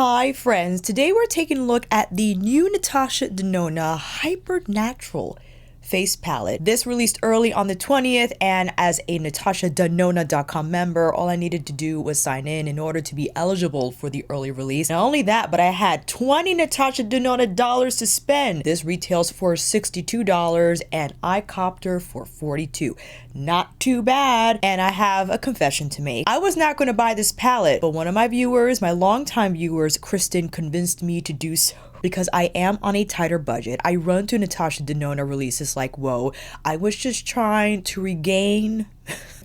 Hi friends, today we're taking a look at the new NATASHA DENONA Hyper Natural face palette. This released early on the 20th, and as a NATASHADenona.com member, all I needed to do was sign in order to be eligible for the early release. Not only that, but I had 20 NATASHA DENONA dollars to spend. This retails for $62 and I copped her for $42. Not too bad. And I have a confession to make. I was not going to buy this palette, but one of my viewers, my longtime viewers, Kristen, convinced me to do so. Because I am on a tighter budget. I run to NATASHA DENONA releases like, whoa, I was just trying to regain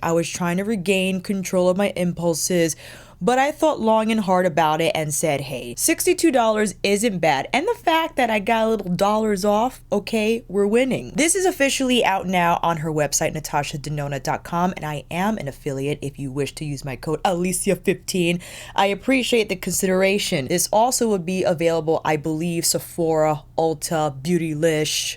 control of my impulses. But I thought long and hard about it and said, hey, $62 isn't bad. And the fact that I got a little dollars off, okay, we're winning. This is officially out now on her website, NATASHADenona.com, and I am an affiliate if you wish to use my code Alicia15. I appreciate the consideration. This also would be available, I believe, Sephora, Ulta, Beautylish.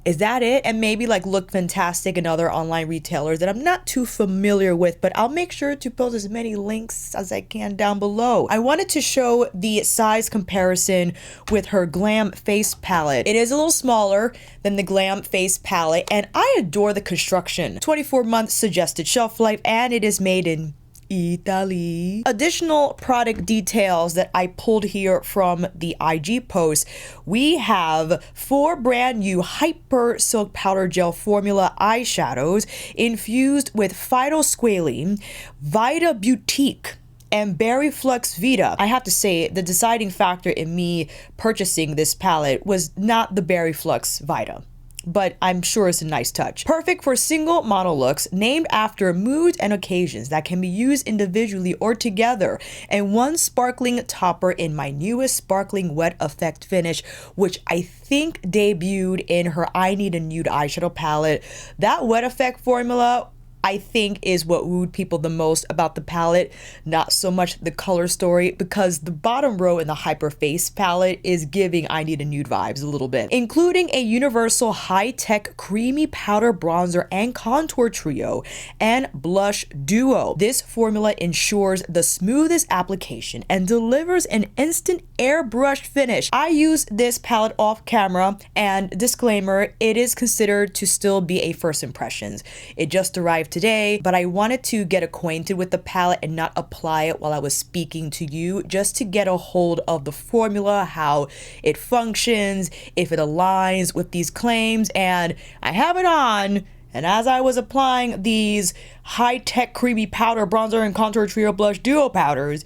Is that it? And maybe like Look Fantastic and other online retailers that I'm not too familiar with, but I'll make sure to post as many links as I can down below. I wanted to show the size comparison with her Glam face palette. It is a little smaller than the Glam face palette, and I adore the construction. 24-month suggested shelf life, and it is made in Italy. Additional product details that I pulled here from the IG post. We have 4 brand new Hyper Silk Powder Gel Formula eyeshadows infused with phytosqualene, Vita Boutique, and Berry Flux Vita. I have to say, the deciding factor in me purchasing this palette was not the Berry Flux Vita, but I'm sure it's a nice touch. Perfect for single mono looks, named after moods and occasions that can be used individually or together. And one sparkling topper in my newest sparkling wet effect finish, which I think debuted in her I Need a Nude eyeshadow palette. That wet effect formula, I think, is what wooed people the most about the palette, not so much the color story, because the bottom row in the Hyper Face palette is giving I Need a Nude vibes a little bit. Including a universal high-tech creamy powder bronzer and contour trio and blush duo. This formula ensures the smoothest application and delivers an instant airbrushed finish. I use this palette off camera, and disclaimer, it is considered to still be a first impressions. It just arrived today, but I wanted to get acquainted with the palette and not apply it while I was speaking to you, just to get a hold of the formula, how it functions, if it aligns with these claims. And I have it on, and as I was applying these high-tech creamy powder bronzer and contour trio blush duo powders,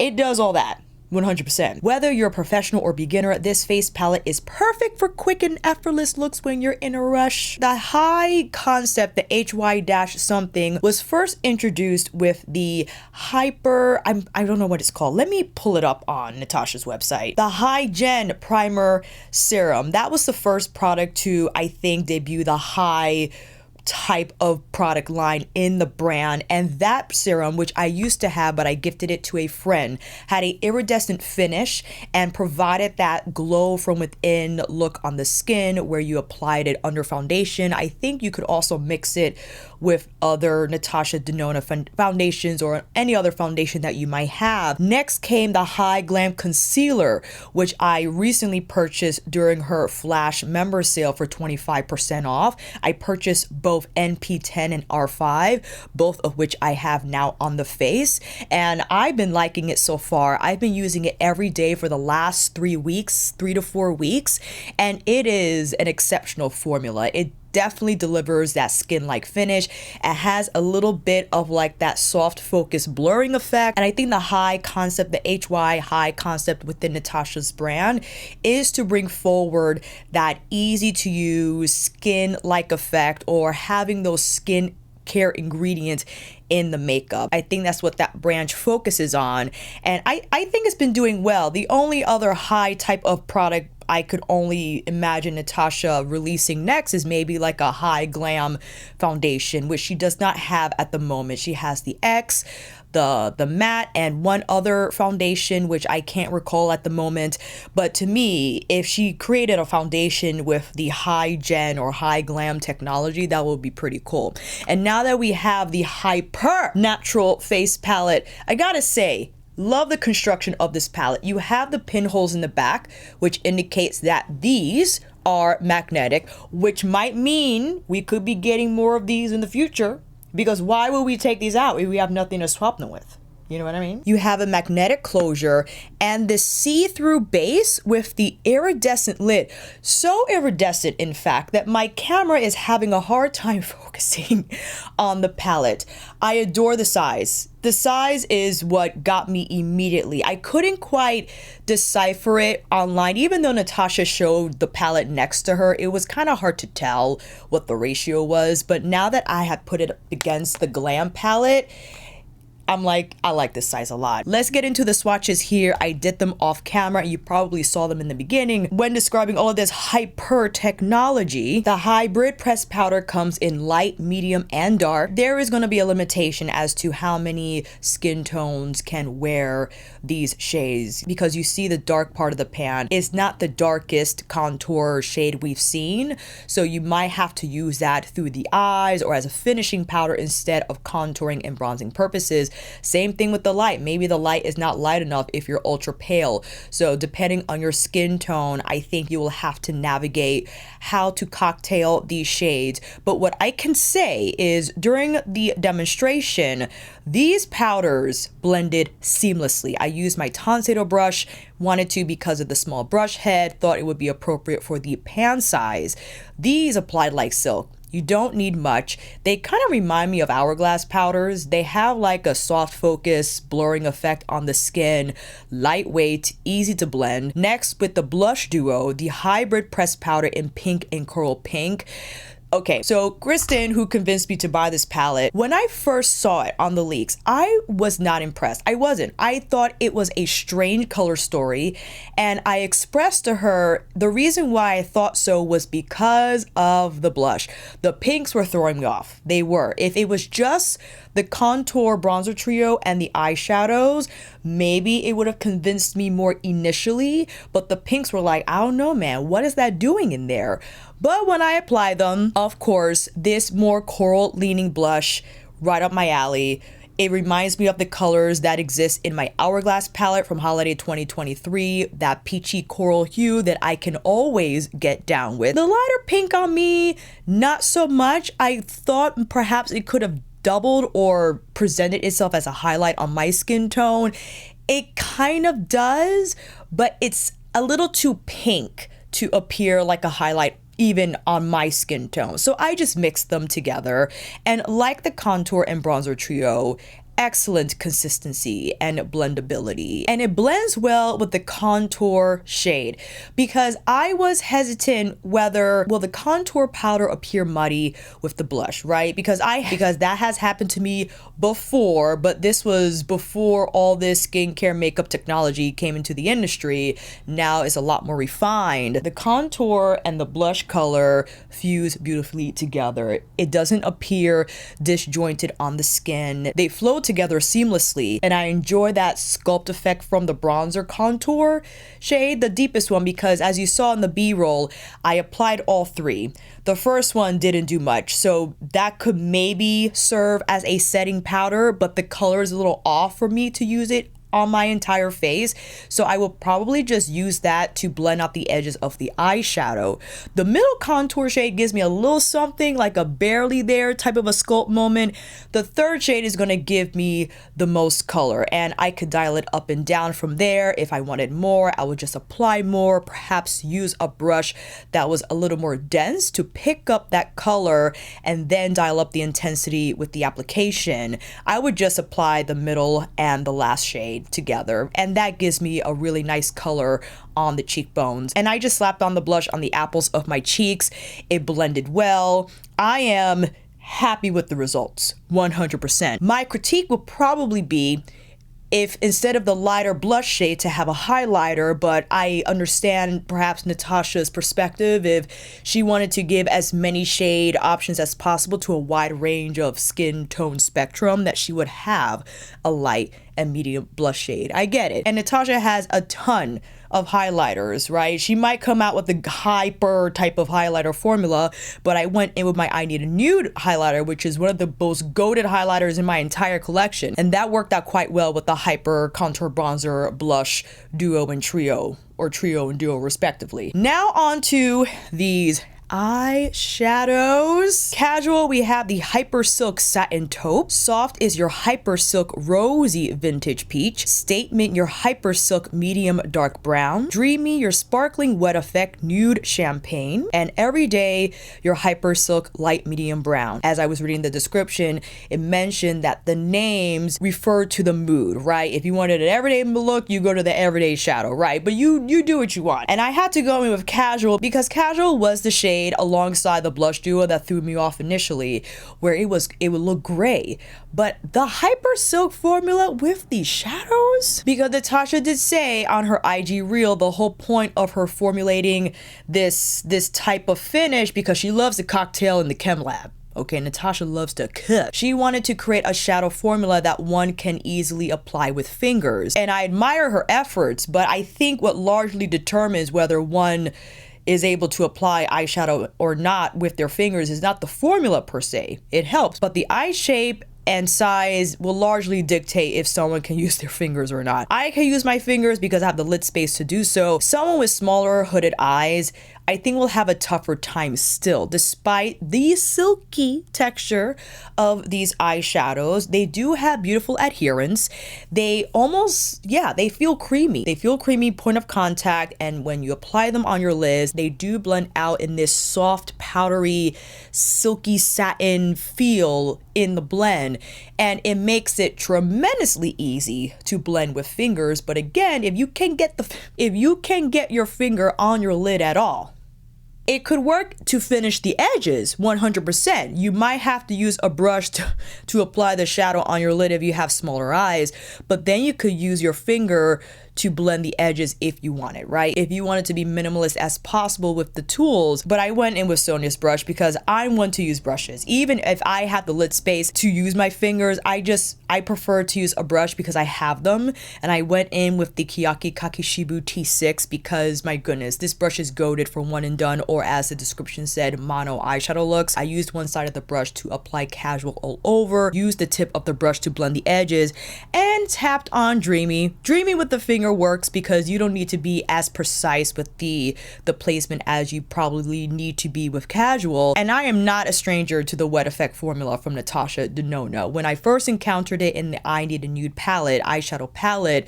it does all that. 100%. Whether you're a professional or beginner, this face palette is perfect for quick and effortless looks when you're in a rush. The high concept, the HY-something, was first introduced with the Hyper, I don't know what it's called. Let me pull it up on Natasha's website. The Hy-Gen Primer Serum. That was the first product to, I think, debut the high type of product line in the brand, and that serum, which I used to have but I gifted it to a friend, had a iridescent finish and provided that glow from within look on the skin where you applied it under foundation. I think you could also mix it with other NATASHA DENONA foundations or any other foundation that you might have. Next came the Hy-Glam Concealer, which I recently purchased during her Flash member sale for 25% off. I purchased both NP10 and R5, both of which I have now on the face, and I've been liking it so far. I've been using it every day for the last 3 weeks, 3 to 4 weeks, and it is an exceptional formula. It definitely delivers that skin-like finish. It has a little bit of like that soft focus blurring effect, and I think the high concept, the HY high concept within Natasha's brand, is to bring forward that easy to use skin-like effect, or having those skin care ingredients in the makeup. I think that's what that brand focuses on, and I think it's been doing well. The only other high type of product I could only imagine Natasha releasing next is maybe like a Hy-Glam foundation, which she does not have at the moment. She has the X, the matte, and one other foundation which I can't recall at the moment. But to me, if she created a foundation with the Hy-Gen or Hy-Glam technology, that would be pretty cool. And now that we have the Hyper Natural face palette, I gotta say, Love the construction of this palette. You have the pinholes in the back, which indicates that these are magnetic, which might mean we could be getting more of these in the future, because why would we take these out if we have nothing to swap them with? You know what I mean? You have a magnetic closure and the see-through base with the iridescent lid. So iridescent, in fact, that my camera is having a hard time focusing on the palette. I adore the size. The size is what got me immediately. I couldn't quite decipher it online. Even though Natasha showed the palette next to her, it was kind of hard to tell what the ratio was. But now that I had put it against the Glam palette, I'm like, I like this size a lot. Let's get into the swatches here. I did them off camera. You probably saw them in the beginning when describing all of this hyper technology. The hybrid pressed powder comes in light, medium, and dark. There is going to be a limitation as to how many skin tones can wear these shades, because you see the dark part of the pan is not the darkest contour shade we've seen. So you might have to use that through the eyes or as a finishing powder instead of contouring and bronzing purposes. Same thing with the light. Maybe the light is not light enough if you're ultra pale. So depending on your skin tone, I think you will have to navigate how to cocktail these shades. But what I can say is during the demonstration, these powders blended seamlessly. I used my Tonsato brush, wanted to because of the small brush head, thought it would be appropriate for the pan size. These applied like silk. You don't need much. They kind of remind me of Hourglass powders. They have like a soft focus blurring effect on the skin, lightweight, easy to blend. Next, with the blush duo, the hybrid pressed powder in pink and coral pink. Okay, so Kristen, who convinced me to buy this palette, when I first saw it on the leaks, I was not impressed. I wasn't. I thought it was a strange color story, and I expressed to her the reason why I thought so was because of the blush. The pinks were throwing me off. They were. If it was just the contour bronzer trio and the eyeshadows, maybe it would have convinced me more initially, but the pinks were like, I don't know, man, what is that doing in there? But when I apply them, of course, this more coral leaning blush, right up my alley. It reminds me of the colors that exist in my Hourglass palette from holiday 2023, that peachy coral hue that I can always get down with. The lighter pink on me, not so much. I thought perhaps it could have doubled or presented itself as a highlight on my skin tone. It kind of does, but it's a little too pink to appear like a highlight even on my skin tone. So I just mixed them together, and like the contour and bronzer trio, excellent consistency and blendability, and it blends well with the contour shade, because I was hesitant whether will the contour powder appear muddy with the blush, right? Because that has happened to me before, but this was before all this skincare makeup technology came into the industry. Now it's a lot more refined. The contour and the blush color fuse beautifully together. It doesn't appear disjointed on the skin. They flow together seamlessly, and I enjoy that sculpt effect from the bronzer contour shade, the deepest one, because as you saw in the B-roll, I applied all three. The first one didn't do much, so that could maybe serve as a setting powder, but the color is a little off for me to use it on my entire face, so I will probably just use that to blend out the edges of the eyeshadow. The middle contour shade gives me a little something like a barely there type of a sculpt moment. The third shade is going to give me the most color, and I could dial it up and down from there. If I wanted more, I would just apply more, perhaps use a brush that was a little more dense to pick up that color and then dial up the intensity with the application. I would just apply the middle and the last shade together, and that gives me a really nice color on the cheekbones. And I just slapped on the blush on the apples of my cheeks. It blended well. I am happy with the results, 100%. My critique will probably be if instead of the lighter blush shade to have a highlighter, but I understand perhaps Natasha's perspective if she wanted to give as many shade options as possible to a wide range of skin tone spectrum, that she would have a light and medium blush shade. I get it. And Natasha has a ton of highlighters, right? She might come out with the hyper type of highlighter formula, but I went in with my I Need a Nude highlighter, which is one of the most goated highlighters in my entire collection. And that worked out quite well with the hyper contour bronzer blush duo and trio, or trio and duo respectively. Now on to these eyeshadows. Casual, we have the Hyper Silk Satin Taupe. Soft is your Hyper Silk Rosy Vintage Peach. Statement, your Hyper Silk Medium Dark Brown. Dreamy, your Sparkling Wet Effect Nude Champagne. And Everyday, your Hyper Silk Light Medium Brown. As I was reading the description, it mentioned that the names refer to the mood, right? If you wanted an everyday look, you go to the everyday shadow, right? But you do what you want. And I had to go in with Casual because Casual was the shade alongside the blush duo that threw me off initially, where it would look gray. But the Hyper Silk formula with these shadows, because Natasha did say on her IG reel the whole point of her formulating this type of finish, because she loves the cocktail in the chem lab. Okay, Natasha loves to cook. She wanted to create a shadow formula that one can easily apply with fingers. And I admire her efforts, but I think what largely determines whether one is able to apply eyeshadow or not with their fingers is not the formula per se. It helps, but the eye shape and size will largely dictate if someone can use their fingers or not. I can use my fingers because I have the lid space to do so. Someone with smaller hooded eyes, I think will have a tougher time still, despite the silky texture of these eyeshadows. They do have beautiful adherence. They almost, they feel creamy. They feel creamy point of contact, and when you apply them on your lids, they do blend out in this soft, powdery, silky satin feel in the blend, and it makes it tremendously easy to blend with fingers. But again, if you can get your finger on your lid at all, it could work to finish the edges 100%. You might have to use a brush to apply the shadow on your lid if you have smaller eyes, but then you could use your finger to blend the edges if you want it, right? If you want it to be minimalist as possible with the tools. But I went in with Sonia's brush because I'm one to use brushes. Even if I have the lid space to use my fingers, I prefer to use a brush because I have them. And I went in with the Kiyaki Kakishibu T6 because, my goodness, this brush is goated for one and done, or as the description said, mono eyeshadow looks. I used one side of the brush to apply Casual all over, used the tip of the brush to blend the edges, and tapped on Dreamy. Dreamy with the finger works because you don't need to be as precise with the placement as you probably need to be with Casual. And I am not a stranger to the wet effect formula from Natasha Denona. When I first encountered it in the I Need a Nude palette, eyeshadow palette,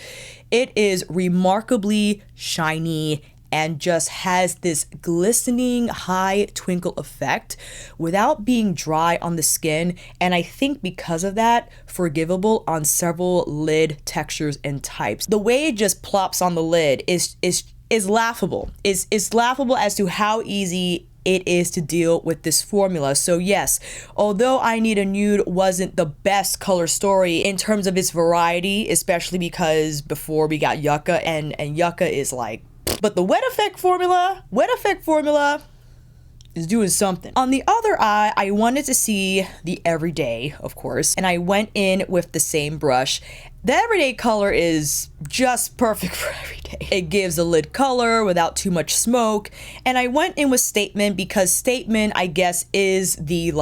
it is remarkably shiny and just has this glistening high twinkle effect without being dry on the skin. And I think because of that, forgivable on several lid textures and types. The way it just plops on the lid is laughable. It's laughable as to how easy it is to deal with this formula. So yes, although I Need a Nude wasn't the best color story in terms of its variety, especially because before we got Yucca, and Yucca is like, but the wet effect formula is doing something. On the other eye, I wanted to see the Everyday, of course, and I went in with the same brush. The Everyday color is just perfect for everyday. It gives a lid color without too much smoke, and I went in with Statement because Statement, I guess, is the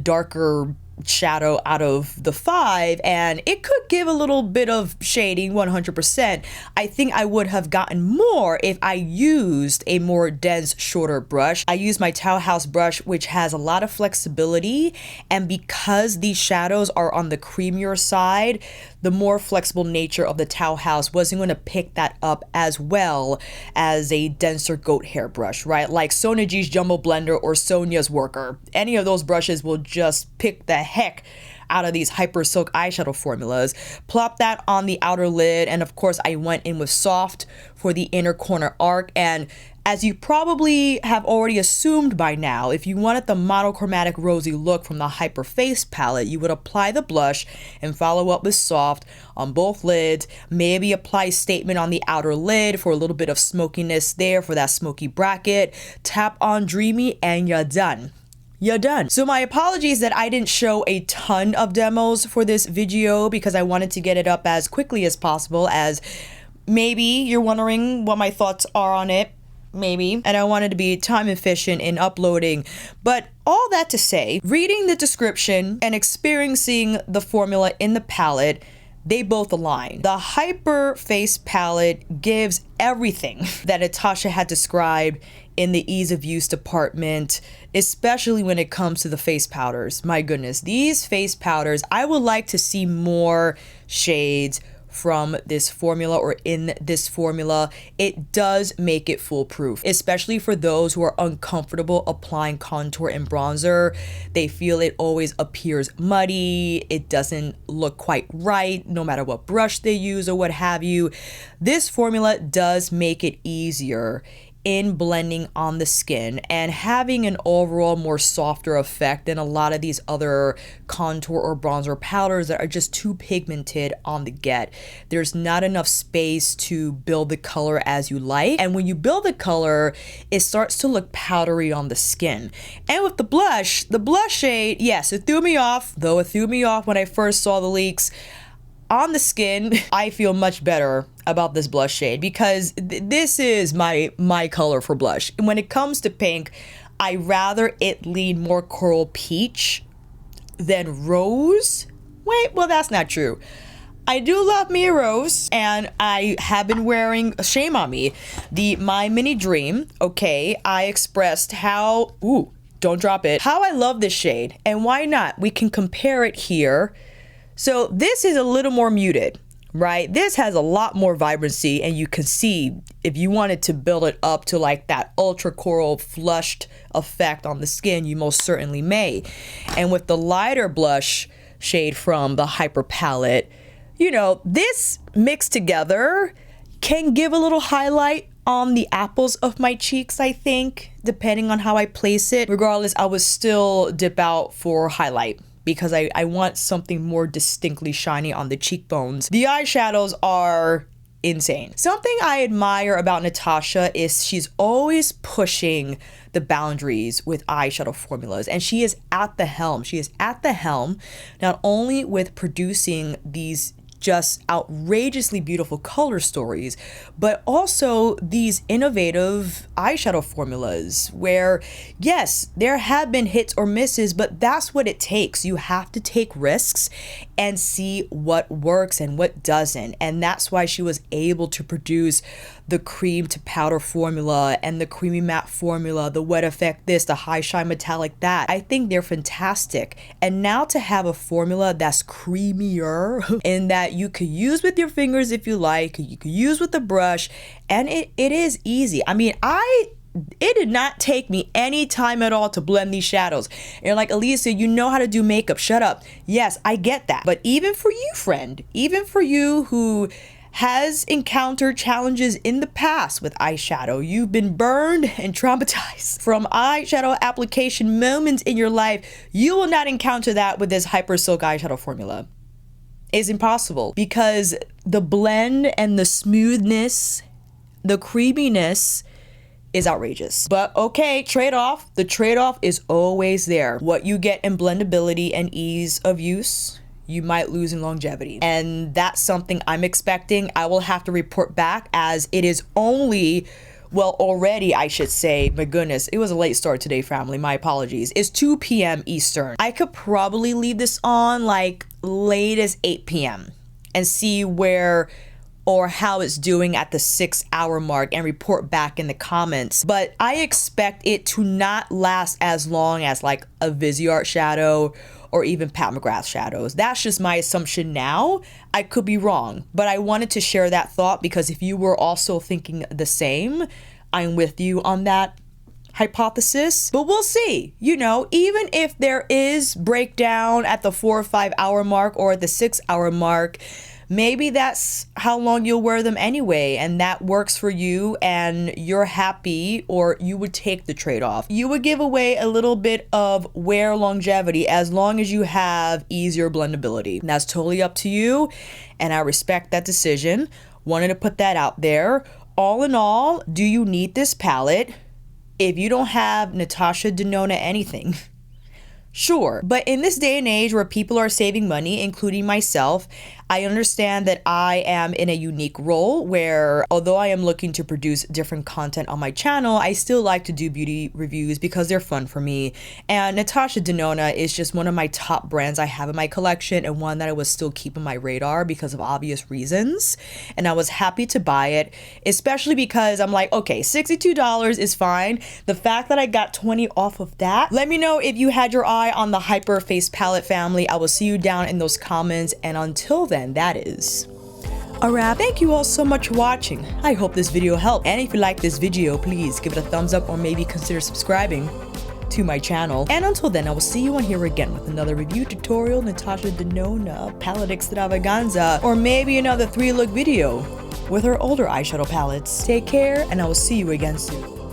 darker shadow out of the 5, and it could give a little bit of shading 100%. I think I would have gotten more if I used a more dense, shorter brush. I used my Towel House brush, which has a lot of flexibility, and because these shadows are on the creamier side, the more flexible nature of the Towel House wasn't going to pick that up as well as a denser goat hair brush, right? Like Sonia G's Jumbo Blender or Sonia's Worker. Any of those brushes will just pick the heck out of these Hyper Silk eyeshadow formulas. Plop that on the outer lid, and of course I went in with Soft for the inner corner arc. And as you probably have already assumed by now, if you wanted the monochromatic rosy look from the Hyper Face palette, you would apply the blush and follow up with Soft on both lids, maybe apply Statement on the outer lid for a little bit of smokiness there for that smoky bracket, tap on Dreamy, and you're done. you're done. So my apologies that I didn't show a ton of demos for this video because I wanted to get it up as quickly as possible, as maybe you're wondering what my thoughts are on it. Maybe. And I wanted to be time efficient in uploading. But all that to say, reading the description and experiencing the formula in the palette, they both align. The Hyper Face palette gives everything that Natasha had described in the ease of use department, especially when it comes to the face powders. My goodness, these face powders, I would like to see more shades from this formula or in this formula. It does make it foolproof, especially for those who are uncomfortable applying contour and bronzer. They feel it always appears muddy, it doesn't look quite right no matter what brush they use or what have you. This formula does make it easier in blending on the skin and having an overall more softer effect than a lot of these other contour or bronzer powders that are just too pigmented on the get. There's not enough space to build the color as you like, and when you build the color, it starts to look powdery on the skin. And with the blush shade, yes, it threw me off, though it threw me off when I first saw the leaks. On the skin, I feel much better about this blush shade because this is my color for blush. When it comes to pink, I rather it lean more coral peach than rose. Wait, well, that's not true. I do love me a rose, and I have been wearing, shame on me, the My Mini Dream. Okay, I expressed how, ooh, don't drop it, how I love this shade, and why not? We can compare it here. So this is a little more muted, right? This has a lot more vibrancy, and you can see if you wanted to build it up to like that ultra coral flushed effect on the skin, you most certainly may. And with the lighter blush shade from the Hyper palette, you know, this mixed together can give a little highlight on the apples of my cheeks, I think, depending on how I place it. Regardless, I would still dip out for highlight, because I want something more distinctly shiny on the cheekbones. The eyeshadows are insane. Something I admire about Natasha is she's always pushing the boundaries with eyeshadow formulas, and she is at the helm. She is at the helm, not only with producing these just outrageously beautiful color stories, but also these innovative eyeshadow formulas where, yes, there have been hits or misses, but that's what it takes. You have to take risks and see what works and what doesn't. And that's why she was able to produce the cream to powder formula and the creamy matte formula, the wet effect this, the high shine metallic that. I think they're fantastic. And now to have a formula that's creamier and that you could use with your fingers if you like, you could use with a brush, and it is easy. I mean, it did not take me any time at all to blend these shadows. And you're like, Alicia, you know how to do makeup, shut up. Yes, I get that. But even for you, friend, even for you who has encountered challenges in the past with eyeshadow, you've been burned and traumatized from eyeshadow application moments in your life, you will not encounter that with this Hyper Silk eyeshadow formula. It's impossible, because the blend and the smoothness, the creaminess is outrageous. But okay, trade-off. The trade-off is always there. What you get in blendability and ease of use, you might lose in longevity. And that's something I'm expecting. I will have to report back, as it is only, well, already, I should say, my goodness, it was a late start today, family, my apologies. It's 2 p.m. Eastern. I could probably leave this on like late as 8 p.m. and see where or how it's doing at the 6-hour mark and report back in the comments. But I expect it to not last as long as like a Viseart shadow or even Pat McGrath shadows. That's just my assumption now. I could be wrong, but I wanted to share that thought because if you were also thinking the same, I'm with you on that hypothesis. But we'll see, you know, even if there is breakdown at the 4 or 5 hour mark or at the 6 hour mark, maybe that's how long you'll wear them anyway, and that works for you and you're happy, or you would take the trade-off. You would give away a little bit of wear longevity as long as you have easier blendability. And that's totally up to you, and I respect that decision. Wanted to put that out there. All in all, do you need this palette? If you don't have Natasha Denona anything, Sure, but in this day and age where people are saving money, including myself, I understand that I am in a unique role where, although I am looking to produce different content on my channel, I still like to do beauty reviews because they're fun for me. And NATASHA DENONA is just one of my top brands I have in my collection, and one that I was still keeping my radar because of obvious reasons. And I was happy to buy it, especially because I'm like, okay, $62 is fine. The fact that I got 20 off of that, let me know if you had your eye on the Hyper Face Palette family. I will see you down in those comments, and until then, that is a wrap. Thank you all so much for watching. I hope this video helped, and if you like this video, please give it a thumbs up or maybe consider subscribing to my channel. And until then, I will see you on here again with another review tutorial, NATASHA DENONA, palette extravaganza, or maybe another 3-look video with her older eyeshadow palettes. Take care, and I will see you again soon.